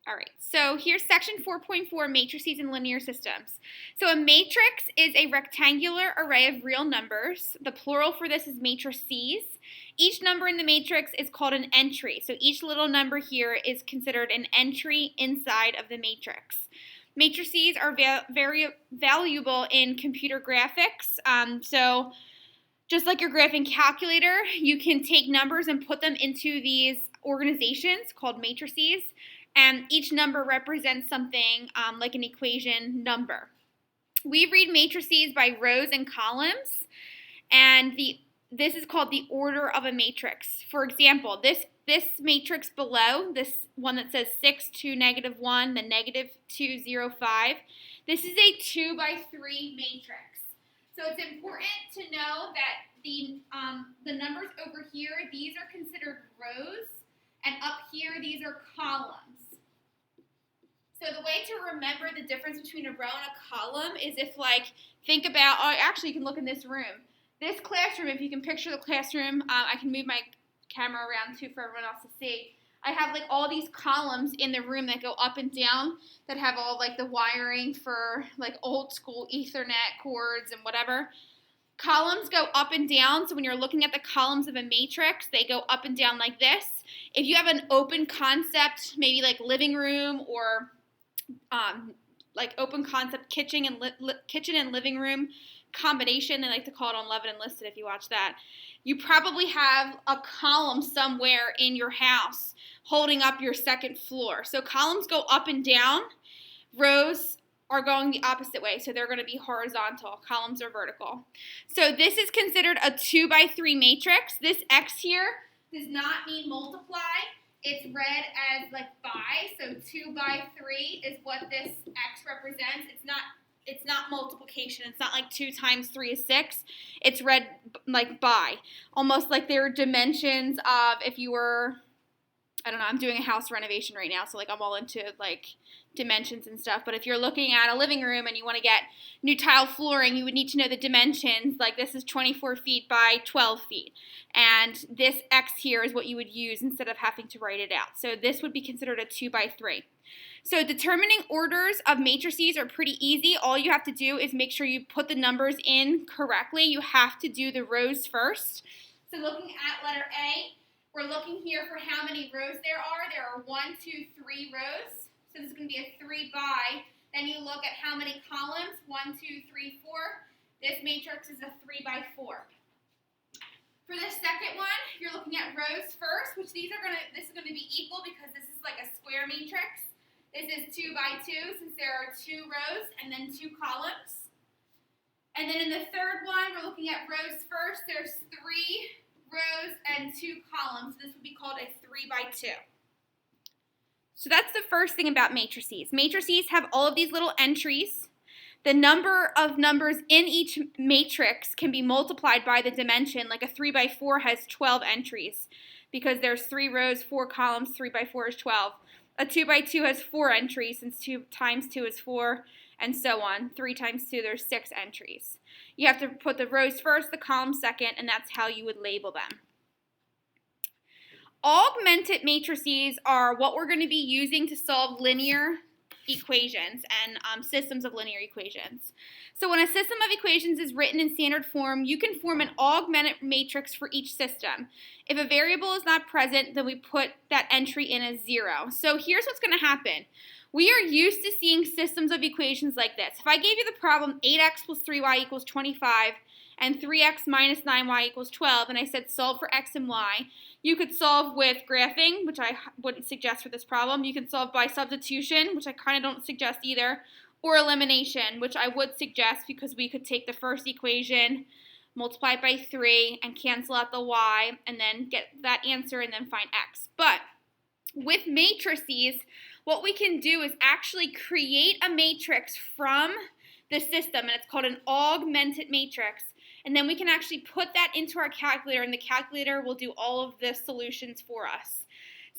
All right, so here's section 4.4, matrices and linear systems. So a matrix is a rectangular array of real numbers. The plural for this is matrices. Each number in the matrix is called an entry. So each little number here is considered an entry inside of the matrix. Matrices are very valuable in computer graphics. So just like your graphing calculator, you can take numbers and put them into these organizations called matrices. And each number represents something like an equation number. We read matrices by rows and columns, and this is called the order of a matrix. For example, this matrix below, this one that says 6, 2, -1, then -2, 0, 5, this is a 2 by 3 matrix. So it's important to know that the numbers over here, these are considered rows, and up here, these are columns. So the way to remember the difference between a row and a column is if, like, think about, actually you can look in this room. This classroom, if you can picture the classroom, I can move my camera around too for everyone else to see. I have like all these columns in the room that go up and down that have all like the wiring for like old school Ethernet cords and whatever. Columns go up and down, so when you're looking at the columns of a matrix, they go up and down like this. If you have an open concept, maybe like living room or like open concept kitchen and living room combination, they like to call it on Love It Enlisted if you watch that, you probably have a column somewhere in your house holding up your second floor. So columns go up and down. Rows are going the opposite way, so they're going to be horizontal. Columns are vertical. So this is considered a 2 by 3 matrix. This X here does not mean multiply. It's read as like by, so 2 by 3 is what this X represents. It's not multiplication. It's not like 2 times 3 is 6. It's read like by, almost like they're dimensions of if you were, I don't know, I'm doing a house renovation right now, so like I'm all into like dimensions and stuff. But if you're looking at a living room and you want to get new tile flooring, you would need to know the dimensions. Like this is 24 feet by 12 feet. And this X here is what you would use instead of having to write it out. So this would be considered a 2 by 3. So determining orders of matrices are pretty easy. All you have to do is make sure you put the numbers in correctly. You have to do the rows first. So looking at letter A, we're looking here for how many rows there are. There are 1, 2, 3 rows. So this is going to be a 3 by. Then you look at how many columns. 1, 2, 3, 4. This matrix is a 3 by 4. For the second one, you're looking at rows first, which this is going to be equal because this is like a square matrix. This is 2 by 2 since there are 2 rows and then 2 columns. And then in the third one, we're looking at rows first. There's 3 rows and 2 columns. This would be called a 3 by 2. So that's the first thing about matrices. Matrices have all of these little entries. The number of numbers in each matrix can be multiplied by the dimension. Like a 3 by 4 has 12 entries because there's 3 rows, 4 columns. 3 by 4 is 12. A 2 by 2 has 4 entries since 2 times 2 is 4, and so on. 3 times 2, there's 6 entries. You have to put the rows first, the columns second, and that's how you would label them. Augmented matrices are what we're going to be using to solve linear equations and systems of linear equations. So when a system of equations is written in standard form, you can form an augmented matrix for each system. If a variable is not present, then we put that entry in as 0. So here's what's going to happen. We are used to seeing systems of equations like this. If I gave you the problem 8x plus 3y equals 25 and 3x minus 9y equals 12, and I said solve for x and y, you could solve with graphing, which I wouldn't suggest for this problem. You can solve by substitution, which I kind of don't suggest either, or elimination, which I would suggest because we could take the first equation, multiply it by 3, and cancel out the y, and then get that answer and then find x. But with matrices, what we can do is actually create a matrix from the system, and it's called an augmented matrix. And then we can actually put that into our calculator, and the calculator will do all of the solutions for us.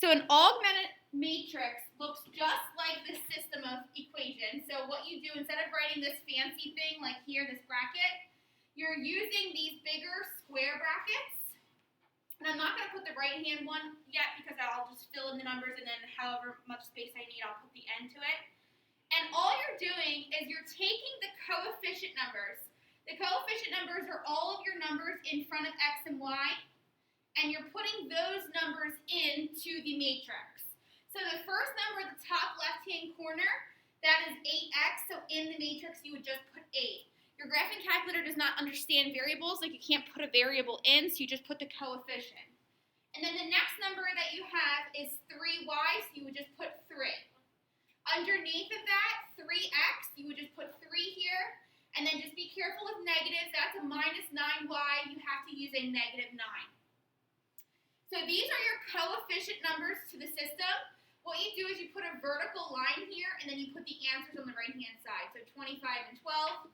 So an augmented matrix looks just like this system of equations. So what you do, instead of writing this fancy thing like here, this bracket, you're using these bigger square brackets. And I'm not going to put the right-hand one yet because I'll just fill in the numbers, and then however much space I need, I'll put the end to it. And all you're doing is you're taking the coefficient numbers. The coefficient numbers are all of your numbers in front of x and y, and you're putting those numbers into the matrix. So the first number at the top left-hand corner, that is 8x, so in the matrix you would just put 8. Your graphing calculator does not understand variables, like you can't put a variable in, so you just put the coefficient. And then the next number that you have is 3y, so you would just put 3. Underneath of that, 3x, you would just put 3 here, and then just be careful with negatives. That's a minus 9y, you have to use a negative 9. So these are your coefficient numbers to the system. What you do is you put a vertical line here, and then you put the answers on the right-hand side. So 25 and 12.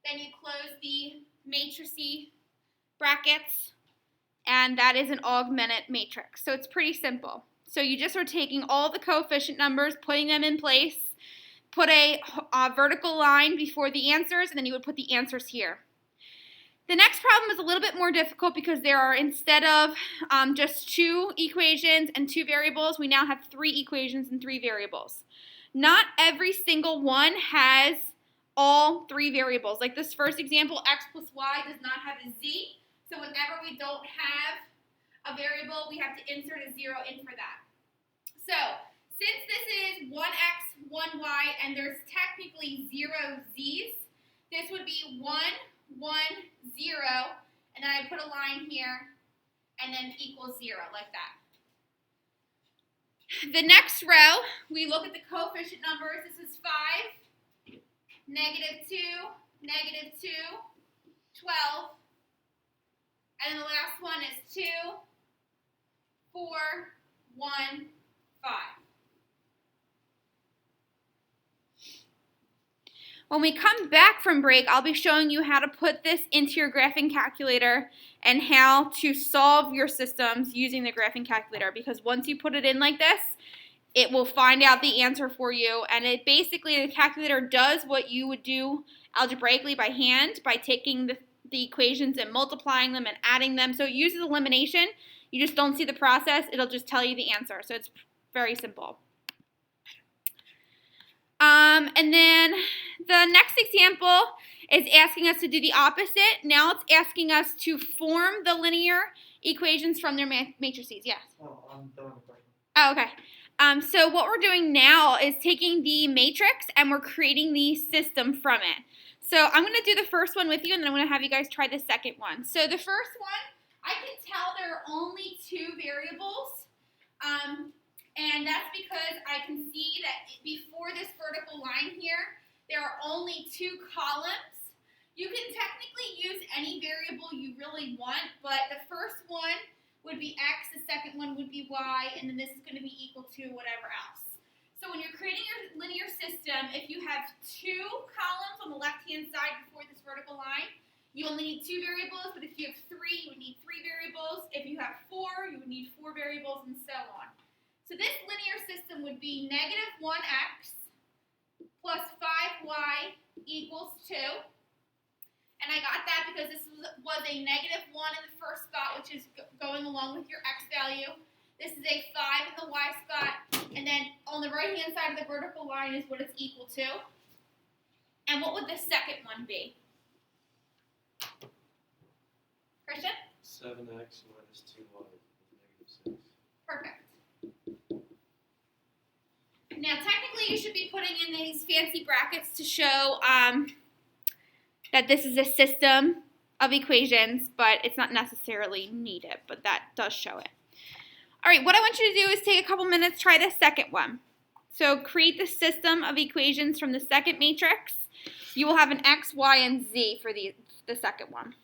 Then you close the matrices brackets, and that is an augmented matrix. So it's pretty simple. So you just are taking all the coefficient numbers, putting them in place, put a vertical line before the answers, and then you would put the answers here. The next problem is a little bit more difficult because there are, instead of just 2 equations and 2 variables, we now have 3 equations and 3 variables. Not every single one has all 3 variables. Like this first example, x plus y does not have a z. So whenever we don't have a variable, we have to insert a 0 in for that. So since this is 1x, 1y, and there's technically 0 z's, this would be 1, 1, 0, and then I put a line here, and then equals 0, like that. The next row, we look at the coefficient numbers. This is 5. -2, -2, 12, and then the last one is 2, 4, 1, 5. When we come back from break, I'll be showing you how to put this into your graphing calculator and how to solve your systems using the graphing calculator, because once you put it in like this, it will find out the answer for you, and it basically, the calculator does what you would do algebraically by hand, by taking the equations and multiplying them and adding them. So it uses elimination. You just don't see the process. It'll just tell you the answer. So it's very simple. And then the next example is asking us to do the opposite. Now it's asking us to form the linear equations from their matrices. Yes? Oh, I'm done with the question. Oh, okay. So what we're doing now is taking the matrix and we're creating the system from it. So I'm going to do the first one with you, and then I'm going to have you guys try the second one. So the first one, I can tell there are only 2 variables, and that's because I can see that before this vertical line here, there are only 2 columns. You can technically use any variable you really want, but the first one would be x, the second one would be y, and then this is going to be equal to whatever else. So when you're creating your linear system, if you have 2 columns on the left-hand side before this vertical line, you only need 2 variables, but if you have 3, you would need 3 variables. If you have 4, you would need 4 variables, and so on. So this linear system would be -1x plus 5y equals 2. And I got that because this was a -1 in the first spot, which is going along with your x value. This is a 5 in the y spot. And then on the right-hand side of the vertical line is what it's equal to. And what would the second one be? Christian? 7x minus 2y is -6. Perfect. Now, technically, you should be putting in these fancy brackets to show that this is a system of equations, but it's not necessarily needed, but that does show it. All right, what I want you to do is take a couple minutes, try the second one. So create the system of equations from the second matrix. You will have an x, y, and z for the second one.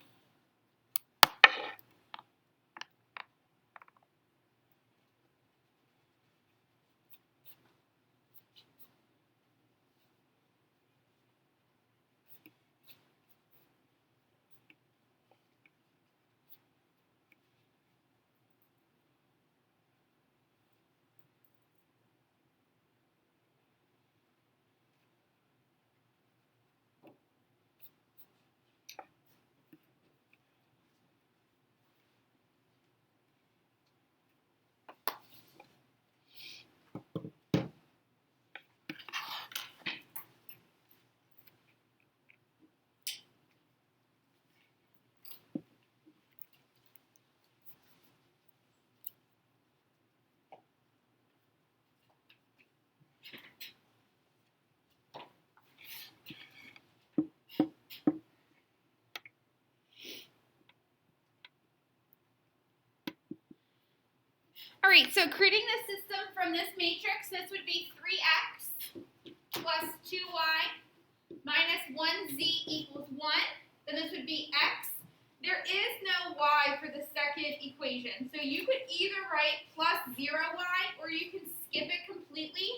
right, so creating the system from this matrix, this would be 3x plus 2y minus 1z equals 1. Then this would be x. There is no y for the second equation. So you could either write plus 0y or you can skip it completely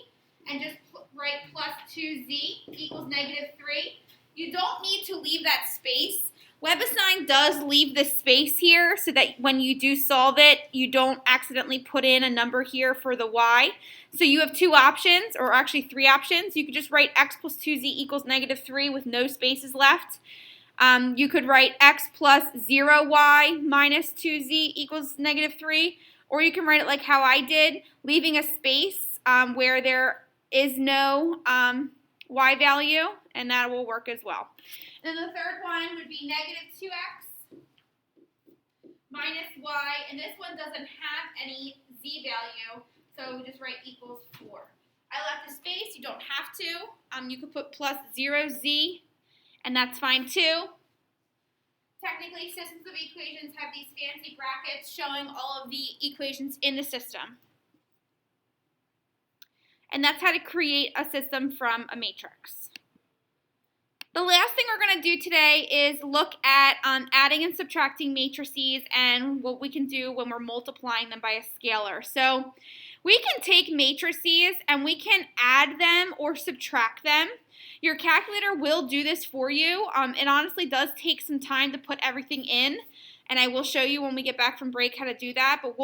and just write plus 2z equals negative 3. You don't need to leave that space. WebAssign does leave the space here so that when you do solve it, you don't accidentally put in a number here for the y. So you have two options, or actually three options. You could just write x plus 2z equals negative 3 with no spaces left. You could write x plus 0y minus 2z equals negative 3, or you can write it like how I did, leaving a space where there is no y value, and that will work as well. And then the third one would be negative 2x minus y, and this one doesn't have any z value, so we just write equals 4. I left a space. You don't have to. You could put plus 0z, and that's fine too. Technically, systems of equations have these fancy brackets showing all of the equations in the system. And that's how to create a system from a matrix. The last thing we're going to do today is look at adding and subtracting matrices and what we can do when we're multiplying them by a scalar. So we can take matrices and we can add them or subtract them. Your calculator will do this for you. It honestly does take some time to put everything in, and I will show you when we get back from break how to do that, but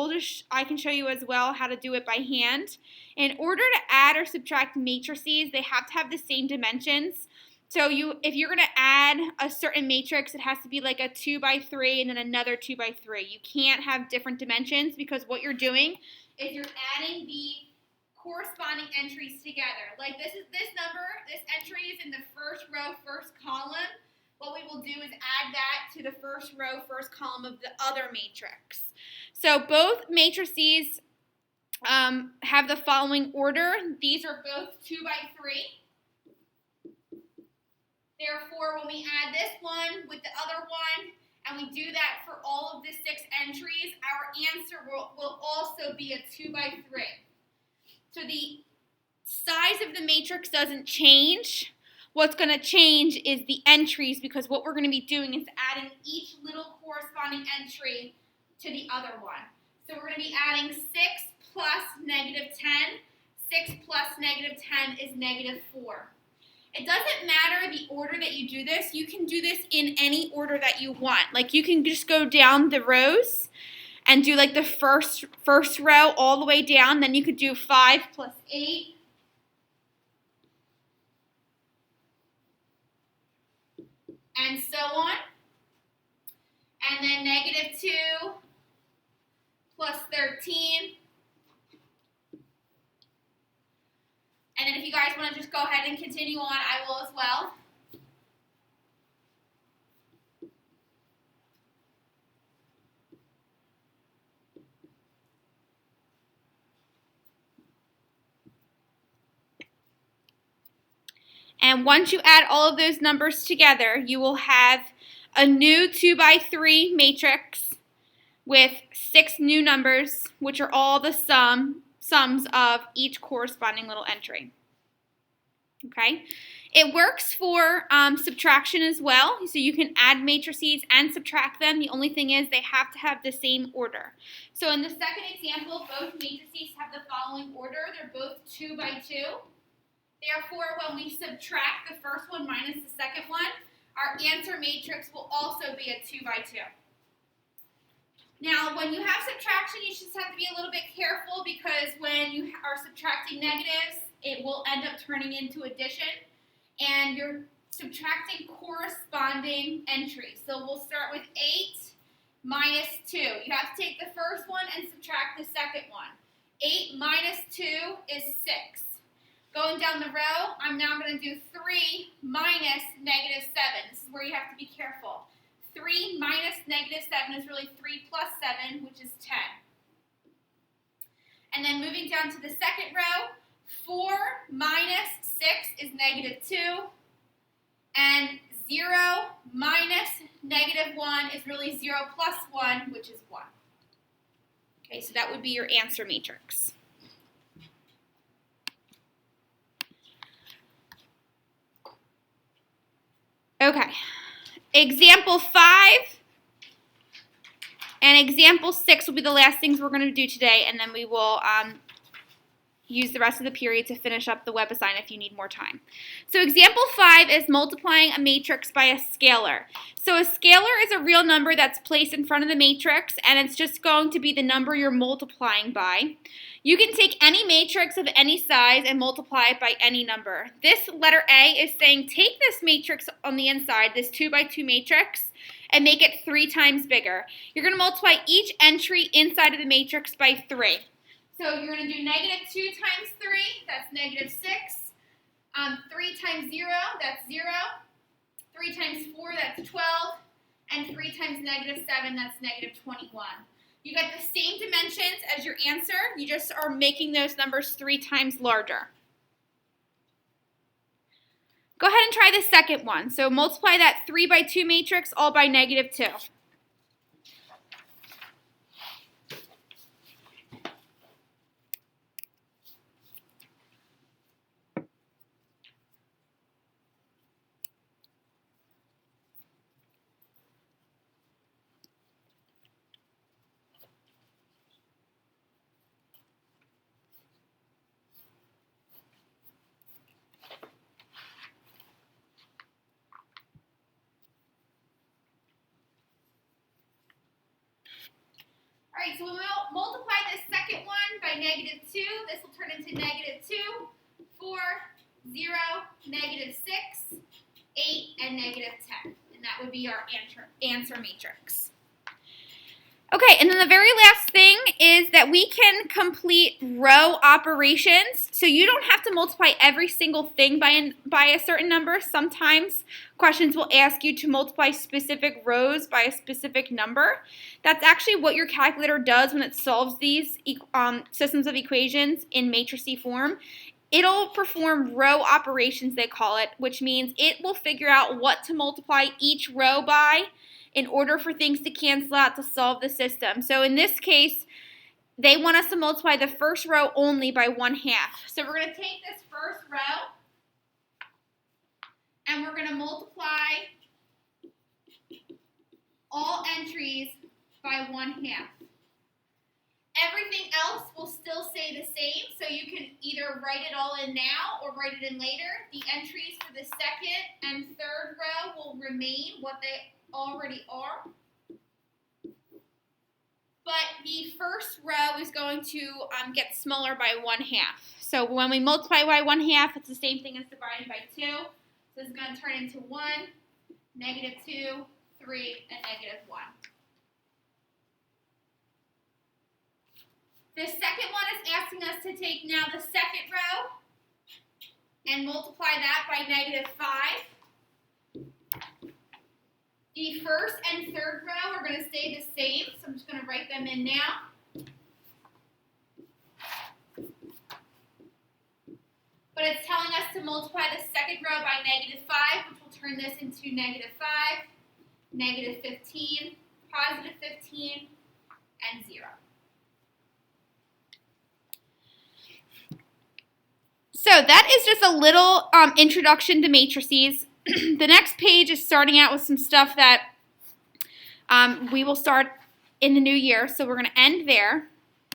I can show you as well how to do it by hand. In order to add or subtract matrices, they have to have the same dimensions. So if you're going to add a certain matrix, it has to be like a 2 by 3 and then another 2 by 3. You can't have different dimensions because what you're doing is you're adding the corresponding entries together. Like this number, this entry is in the first row, first column. What we will do is add that to the first row, first column of the other matrix. So both matrices have the following order. These are both 2 by 3. Therefore, when we add this one with the other one, and we do that for all of the 6 entries, our answer will also be a 2 by 3. So the size of the matrix doesn't change. What's going to change is the entries, because what we're going to be doing is adding each little corresponding entry to the other one. So we're going to be adding 6 plus negative 10. 6 plus negative 10 is negative 4. It doesn't matter the order that you do this. You can do this in any order that you want. Like you can just go down the rows and do like the first row all the way down. Then you could do 5 plus 8. And so on. And then negative 2 plus 13. And then if you guys want to just go ahead and continue on, I will as well. And once you add all of those numbers together, you will have a new 2 by 3 matrix with 6 new numbers, which are all the sums of each corresponding little entry. Okay? It works for subtraction as well, so you can add matrices and subtract them. The only thing is they have to have the same order. So in the second example, both matrices have the following order. They're both 2 by 2. Therefore, when we subtract the first one minus the second one, our answer matrix will also be a 2 by 2. Now, when you have subtraction, you just have to be a little bit careful because when you are subtracting negatives, it will end up turning into addition, and you're subtracting corresponding entries. So we'll start with 8 minus 2. You have to take the first one and subtract the second one. 8 minus 2 is 6. Going down the row, I'm now going to do 3 minus negative 7. This is where you have to be careful. 3 minus negative 7 is really 3 plus 7, which is 10. And then moving down to the second row, 4 minus 6 is negative 2. And 0 minus negative 1 is really 0 plus 1, which is 1. Okay, so that would be your answer matrix. Okay, example 5 and example 6 will be the last things we're going to do today, and then we will use the rest of the period to finish up the web assignment if you need more time. So example 5 is multiplying a matrix by a scalar. So a scalar is a real number that's placed in front of the matrix, and it's just going to be the number you're multiplying by. You can take any matrix of any size and multiply it by any number. This letter A is saying take this matrix on the inside, this 2 by 2 matrix, and make it 3 times bigger. You're going to multiply each entry inside of the matrix by 3. So you're going to do negative 2 times 3, that's negative 6. 3 times 0, that's 0. 3 times 4, that's 12. And 3 times negative 7, that's negative 21. You got the same dimensions as your answer. You just are making those numbers 3 times larger. Go ahead and try the second one. So multiply that 3 by 2 matrix all by negative 2. All right, so when we multiply this second one by negative 2, this will turn into negative 2, 4, 0, negative 6, 8, and negative 10. And that would be our answer matrix. Okay, and then the very last thing is that we can complete row operations. So you don't have to multiply every single thing by a certain number. Sometimes questions will ask you to multiply specific rows by a specific number. That's actually what your calculator does when it solves these systems of equations in matrices form. It'll perform row operations, they call it, which means it will figure out what to multiply each row by in order for things to cancel out to solve the system. So in this case, they want us to multiply the first row only by 1/2. So we're going to take this first row, and we're going to multiply all entries by 1/2. Everything else will still stay the same, so you can either write it all in now or write it in later. The entries for the second and third row will remain what they already are. But the first row is going to get smaller by 1/2. So when we multiply by 1/2, it's the same thing as dividing by 2. So this is going to turn into 1, negative 2, 3, and negative 1. The second one is asking us to take now the second row and multiply that by negative 5. The first and third row are going to stay the same, so I'm just going to write them in now. But it's telling us to multiply the second row by negative 5, which will turn this into negative 5, negative 15, positive 15, and 0. So that is just a little introduction to matrices. The next page is starting out with some stuff that we will start in the new year, so we're going to end there.